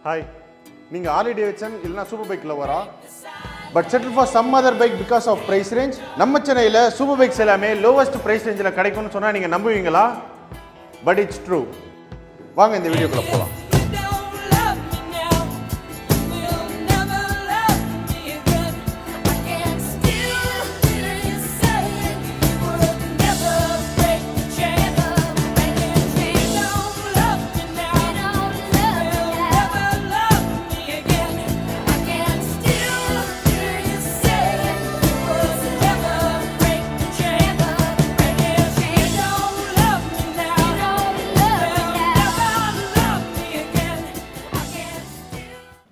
Hi. நீங்கள் Harley Davidson இல்லைனா super bike லவரா but settle for some other bike because of price range? நம்ம சென்னையில் சூப்பர் பைக்ஸ் எல்லாமே லோவஸ்ட் ப்ரைஸ் ரேஞ்சில் கிடைக்கும்னு சொன்னால் நீங்கள் நம்புவீங்களா? But it's true. வாங்க இந்த வீடியோக்குள்ள போகலாம்.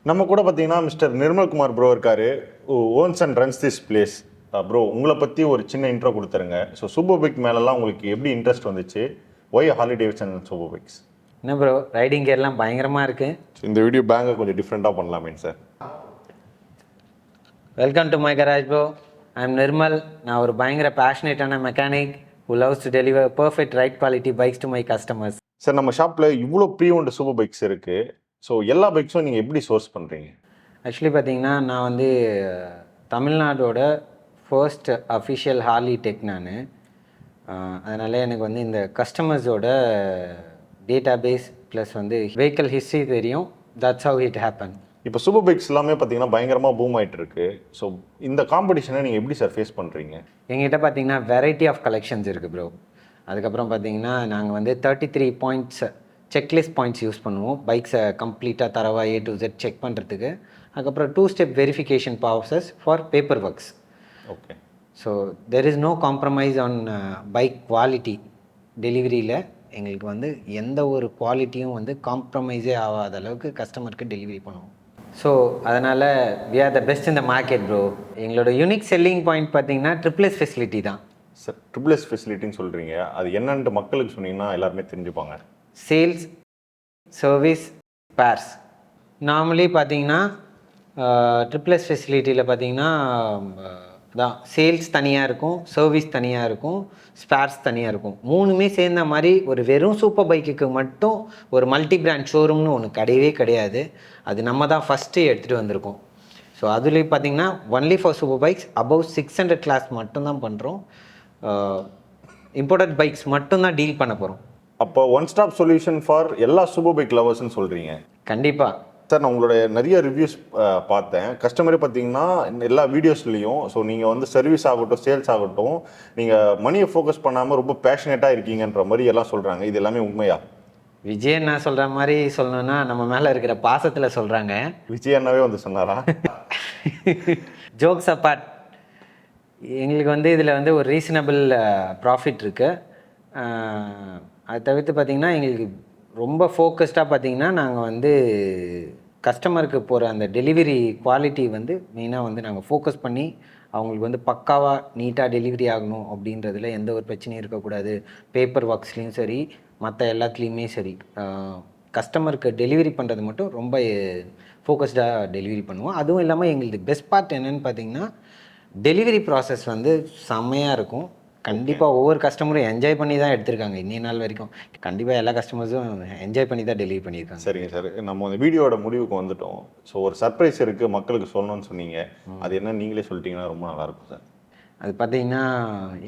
நம்ம கூட பார்த்தீங்கன்னா மிஸ்டர் நிர்மல்குமார் ப்ரோ இருக்காரு, ones and runs this place. Bro, உங்களை பற்றி ஒரு சின்ன இன்ட்ரோ கொடுத்துருங்க. ஸோ சூப்பர் பைக் மேலெல்லாம் உங்களுக்கு எப்படி இன்ட்ரெஸ்ட் வந்துச்சு? Why Harley Davidson and super bikes? என்ன ப்ரோ, ரைடிங் கேர்லாம் பயங்கரமாக இருக்குது. இந்த வீடியோ பேங்கை கொஞ்சம் டிஃப்ரெண்ட்டாக பண்ணலாமே sir. Welcome to my garage bro. I am Nirmal. நான் ஒரு பயங்கர பேஷனேட்டான mechanic who loves to deliver perfect ride quality bikes to my customers. Sir, நம்ம ஷாப்பில் இவ்வளோ ப்ரீ ஓன்டு சூப்பர் பைக்ஸ் இருக்குது. ஸோ எல்லா பைக்ஸும் நீங்கள் எப்படி சோர்ஸ் பண்ணுறீங்க? ஆக்சுவலி பார்த்தீங்கன்னா நான் வந்து தமிழ்நாடோட ஃபர்ஸ்ட் அஃபிஷியல் ஹார்லி டெக் நான். அதனால் எனக்கு வந்து இந்த கஸ்டமர்ஸோட டேட்டா பேஸ் ப்ளஸ் வந்து வெஹிக்கல் ஹிஸ்ட்ரி தெரியும். That's how it happen. இப்போ சூப்பர் பைக்ஸ் எல்லாமே பார்த்தீங்கன்னா பயங்கரமாக பூம் ஆகிட்டு இருக்கு. ஸோ இந்த காம்படிஷனை நீங்கள் எப்படி சார் ஃபேஸ் பண்ணுறீங்க? எங்கிட்ட பார்த்தீங்கன்னா வெரைட்டி ஆஃப் கலெக்ஷன்ஸ் இருக்குது ப்ரோ. அதுக்கப்புறம் பார்த்தீங்கன்னா நாங்கள் வந்து 33 பாயிண்ட்ஸ் செக்லிஸ்ட் பாயிண்ட்ஸ் யூஸ் பண்ணுவோம் பைக்ஸை கம்ப்ளீட்டாக தரவாக A to Z செக் பண்ணுறதுக்கு. அதுக்கப்புறம் 2 step verification process for paper works. Okay. So there is no compromise on bike quality. டெலிவரியில் எங்களுக்கு வந்து எந்த ஒரு குவாலிட்டியும் வந்து காம்ப்ரமைஸே ஆகாத அளவுக்கு கஸ்டமருக்கு டெலிவரி பண்ணுவோம். ஸோ அதனால் we are the best in the market bro. எங்களோட யூனிக் செல்லிங் பாயிண்ட் பார்த்தீங்கன்னா ட்ரிபிள்எஸ் ஃபெசிலிட்டி தான். சார், ட்ரிபிள்எஸ் ஃபெசிலிட்டின்னு சொல்கிறீங்க, அது என்னன்ட்டு மக்களுக்கு சொன்னீங்கன்னா எல்லாருமே தெரிஞ்சுப்பாங்க. சேல்ஸ், சர்வீஸ், பேர்ஸ். நார்மலி பார்த்தீங்கன்னா ட்ரிபிள்எஸ் ஃபெசிலிட்டியில் பார்த்தீங்கன்னா அதான் சேல்ஸ் தனியாக இருக்கும், சர்வீஸ் தனியாக இருக்கும், ஸ்பேர்ஸ் தனியாக இருக்கும். மூணுமே சேர்ந்த மாதிரி ஒரு வெறும் சூப்பர் பைக்குக்கு மட்டும் ஒரு மல்டி பிராண்ட் ஷோரூம்னு ஒன்று கிடையவே கிடையாது. அது நம்ம தான் ஃபஸ்ட்டு எடுத்துகிட்டு வந்திருக்கோம். ஸோ அதுலேயும் பார்த்தீங்கன்னா only for super bikes above 600 class மட்டும்தான் பண்ணுறோம். இம்போர்ட்டட் பைக்ஸ் மட்டும்தான் டீல் பண்ண போகிறோம். அப்போ ஒன் ஸ்டாப் சொல்யூஷன் ஃபார் எல்லா சூப்பர் பைக் லவர்ஸ்ன்னு சொல்கிறீங்க? கண்டிப்பாக சார். நான் உங்களுடைய நிறைய ரிவ்யூஸ் பார்த்தேன். கஸ்டமரே பார்த்தீங்கன்னா எல்லா வீடியோஸ்லேயும் ஸோ நீங்கள் வந்து சர்வீஸ் ஆகட்டும், சேல்ஸ் ஆகட்டும், நீங்கள் மணியை ஃபோக்கஸ் பண்ணாமல் ரொம்ப பேஷனேட்டாக இருக்கீங்கன்ற மாதிரி எல்லாம் சொல்கிறாங்க. இது எல்லாமே உண்மையா? விஜய் அண்ணா சொல்கிற மாதிரி சொல்லணும்னா நம்ம மேலே இருக்கிற பாசத்தில் சொல்கிறாங்க. விஜய் அண்ணாவே வந்து சொன்னாரா? ஜோக்ஸ் அப்பார்ட், எங்களுக்கு வந்து இதில் வந்து ஒரு ரீசனபிள் ப்ராஃபிட் இருக்குது. அதை தவிர்த்து பார்த்திங்கன்னா எங்களுக்கு ரொம்ப ஃபோக்கஸ்டாக பார்த்திங்கன்னா நாங்கள் வந்து கஸ்டமருக்கு போகிற அந்த டெலிவரி குவாலிட்டி வந்து மெயினாக வந்து நாங்கள் ஃபோக்கஸ் பண்ணி அவங்களுக்கு வந்து பக்காவாக நீட்டாக டெலிவரி ஆகணும் அப்படின்றதுல எந்த ஒரு பிரச்சனையும் இருக்கக்கூடாது. பேப்பர் ஒர்க்ஸ்லேயும் சரி, மற்ற எல்லாத்துலேயுமே சரி, கஸ்டமருக்கு டெலிவரி பண்ணுறது மட்டும் ரொம்ப ஃபோக்கஸ்டாக டெலிவரி பண்ணுவோம். அதுவும் இல்லாமல் எங்களுக்கு பெஸ்ட் பார்ட் என்னென்னு பார்த்திங்கன்னா டெலிவரி ப்ராசஸ் வந்து செம்மையாக இருக்கும். கண்டிப்பாக ஒவ்வொரு கஸ்டமரும் என்ஜாய் பண்ணி தான் எடுத்திருக்காங்க. இன்னி நாள் வரைக்கும் கண்டிப்பாக எல்லா கஸ்டமர்ஸும் என்ஜாய் பண்ணி தான் டெலிவரி பண்ணியிருக்காங்க. சரிங்க சார், நம்ம இந்த வீடியோட முடிவுக்கு வந்துட்டோம். ஸோ ஒரு சர்ப்ரைஸ் இருக்குது மக்களுக்கு சொல்லணும்னு சொன்னீங்க, அது என்ன நீங்களே சொல்லிட்டீங்கன்னா ரொம்ப நல்லாயிருக்கும் சார். அது பார்த்திங்கன்னா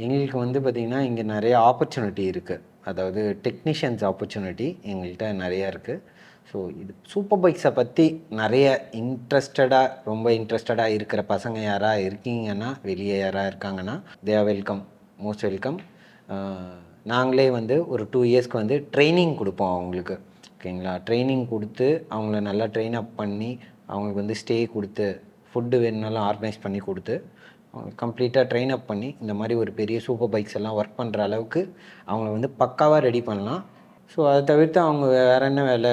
எங்களுக்கு வந்து பார்த்திங்கன்னா இங்கே நிறைய ஆப்பர்ச்சுனிட்டி இருக்குது. அதாவது டெக்னீஷியன்ஸ் ஆப்பர்ச்சுனிட்டி எங்கள்கிட்ட நிறையா இருக்குது. ஸோ இது சூப்பர் பைக்ஸை பற்றி நிறைய ரொம்ப இன்ட்ரெஸ்டடாக இருக்கிற பசங்க யாராக இருக்கீங்கன்னா, வெளியே யாராக இருக்காங்கன்னா, they are welcome, most welcome. நாங்களே வந்து ஒரு 2 இயர்ஸ்க்கு வந்து ட்ரைனிங் கொடுப்போம் அவங்களுக்கு. ஓகேங்களா? ட்ரைனிங் கொடுத்து அவங்கள நல்லா ட்ரெயின் அப் பண்ணி அவங்களுக்கு வந்து ஸ்டே கொடுத்து ஃபுட்டு வேணுனாலும் ஆர்கனைஸ் பண்ணி கொடுத்து அவங்க கம்ப்ளீட்டாக ட்ரெயின் அப் பண்ணி இந்த மாதிரி ஒரு பெரிய சூப்பர் பைக்ஸ் எல்லாம் ஒர்க் பண்ணுற அளவுக்கு அவங்கள வந்து பக்காவாக ரெடி பண்ணலாம். ஸோ அதை தவிர்த்து அவங்க வேறு என்ன வேலை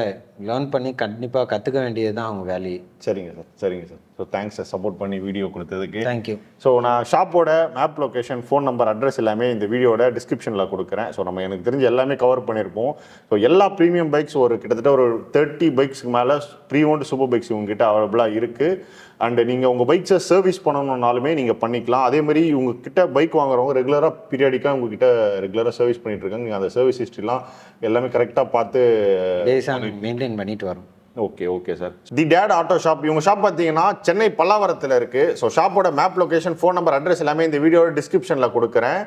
லேர்ன் பண்ணி கண்டிப்பாக கற்றுக்க வேண்டியது தான் அவங்க வேலையை. சரிங்க சார், சரிங்க sir. So thanks sir support பண்ணி வீடியோ கொடுத்ததுக்கு. தேங்க்யூ. ஸோ நான் ஷாப்போட map location, phone number, address எல்லாமே இந்த வீடியோட டிஸ்கிரிப்ஷனில் கொடுக்குறேன். ஸோ நம்ம எனக்கு தெரிஞ்ச எல்லாமே கவர் பண்ணியிருப்போம். ஸோ எல்லா ப்ரீமியம் பைக்ஸ் ஒரு கிட்டத்தட்ட ஒரு 30 பைக்ஸ்க்கு மேலே ப்ரீ ஓன்டு சூப்பர் பைக்ஸ் உங்ககிட்ட அவைலபிளாக இருக்குது. அண்டு நீங்கள் உங்கள் பைக்ஸை சர்வீஸ் பண்ணணுன்னாலுமே நீங்கள் பண்ணிக்கலாம். அதேமாதிரி உங்ககிட்ட பைக் வாங்குறவங்க ரெகுலராக பீரியாடிக்காக உங்ககிட்ட ரெகுலராக சர்வீஸ் பண்ணிகிட்டு இருக்காங்க. நீங்கள் அந்த சர்வீஸ் ஹிஸ்ட்ரிலாம் எல்லாமே கரெக்டாக பார்த்து மெயின்டைன் பண்ணிட்டு வரோம். Okay okay sir. The date auto shop, இவங்க ஷாப் பார்த்தீங்கன்னா சென்னை பல்லாவரத்தில் இருக்குது. ஸோ ஷாப்போட map location, phone number, address எல்லாமே இந்த வீடியோட டிஸ்கிரிப்ஷனில் கொடுக்குறேன்.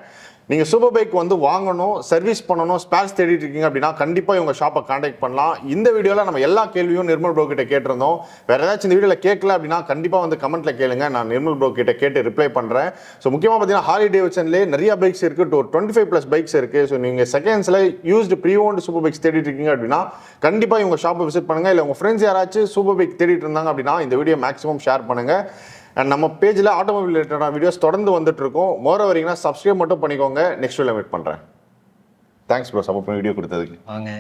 நீங்கள் சூப்பர் பைக் வந்து வாங்கணும், சர்வீஸ் பண்ணணும், ஸ்பேர்ஸ் தேடிட்டு இருக்கீங்க அப்படின்னா கண்டிப்பாக இவங்க ஷாப்பை காண்டாக்ட் பண்ணலாம். இந்த வீடியோவில் நம்ம எல்லா கேள்வியும் நிர்மல் ப்ரோ கிட்ட கேட்டிருந்தோம். வேறு ஏதாச்சும் இந்த வீடியோவில் கேட்கல அப்படின்னா கண்டிப்பாக வந்து கமெண்ட்டில் கேளுங்க, நான் நிர்மல் ப்ரோ கிட்ட கேட்டு ரிப்ளை பண்ணுறேன். ஸோ முக்கியமாக பார்த்தீங்கன்னா ஹார்லி டேவிட்சன்லேயே நிறைய பைக்ஸ் இருக்குது, ஒரு 25+ பைக்ஸ் இருக்குது. ஸோ நீங்கள் செகண்ட்ஸில் used pre owned super bikes தேடிட்டு இருக்கீங்க அப்படின்னா கண்டிப்பாக இவங்க ஷாப்பை விசிட் பண்ணுங்கள். இல்லை உங்கள் ஃப்ரெண்ட்ஸ் யாராச்சும் சூப்பர் பைக் தேடிட்டு இருந்தாங்க அப்படின்னா இந்த வீடியோ மேக்ஸிமம் ஷேர் பண்ணுங்கள். அண்ட் நம்ம பேஜில் ஆட்டோமொபைல் ரிலேட்டடான வீடியோஸ் தொடர்ந்து வந்துட்டு இருக்கோம். மோர வரீங்கன்னா சப்ஸ்கிரைப் மட்டும் பண்ணிக்கோங்க. நெக்ஸ்ட் வீடியோவில் மீட் பண்ணுறேன். தேங்க்ஸ் ப்ரோ, சப்போர்ட் பண்ணி வீடியோ கொடுத்ததுக்கு. வாங்க.